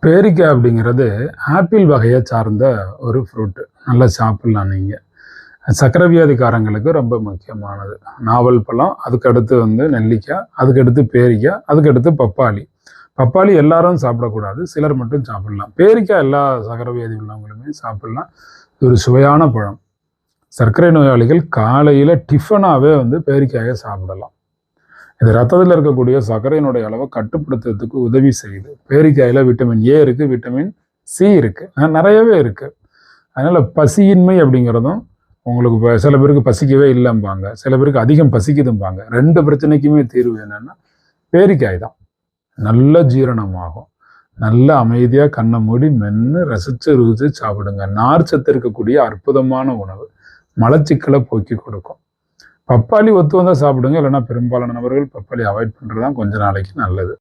பேரிக்காய் அப்படிங்கிறது ஆப்பிள் வகையை சார்ந்த ஒரு ஃப்ரூட்டு. நல்லா சாப்பிட்லாம் நீங்கள். சர்க்கரை வியாதிக்காரங்களுக்கு ரொம்ப முக்கியமானது. நாவல் பழம், அதுக்கடுத்து நெல்லிக்காய், அதுக்கடுத்து பேரிக்காய், அதுக்கடுத்து பப்பாளி. பப்பாளி எல்லாரும் சாப்பிடக்கூடாது, சிலர் மட்டும் சாப்பிடலாம். பேரிக்காய் எல்லா சர்க்கரை வியாதி உள்ளவங்களுமே சாப்பிடலாம். இது ஒரு சுவையான பழம். சர்க்கரை நோயாளிகள் காலையில் டிஃபனாகவே பேரிக்காயை சாப்பிடலாம். இது ரத்தத்தில் இருக்கக்கூடிய சர்க்கரையினுடைய அளவை கட்டுப்படுத்துறதுக்கு உதவி செய்யுது. பேரிக்காயில் விட்டமின் ஏ இருக்குது, விட்டமின் சி இருக்குது, நிறையவே இருக்குது. அதனால் பசியின்மை அப்படிங்கிறதும் உங்களுக்கு சில பேருக்கு பசிக்கவே இல்லைம்பாங்க, சில பேருக்கு அதிகம் பசிக்குதும்பாங்க. ரெண்டு பிரச்சனைக்குமே தீர்வு என்னென்னா பேரிக்காய் தான். நல்ல ஜீரணமாகும். நல்ல அமைதியாக கண்ணை மூடி மென்று ரசித்து ருசித்து சாப்பிடுங்க. நார் சத்து இருக்கக்கூடிய அற்புதமான உணவு. மலச்சிக்கலை போக்கி கொடுக்கும். பப்பாளி ஒத்து வந்தால் சாப்பிடுங்க, இல்லைன்னா பெரும்பாலான நபர்கள் பப்பாளி அவாய்ட் பண்ணுறது தான் கொஞ்ச நாளைக்கு நல்லது.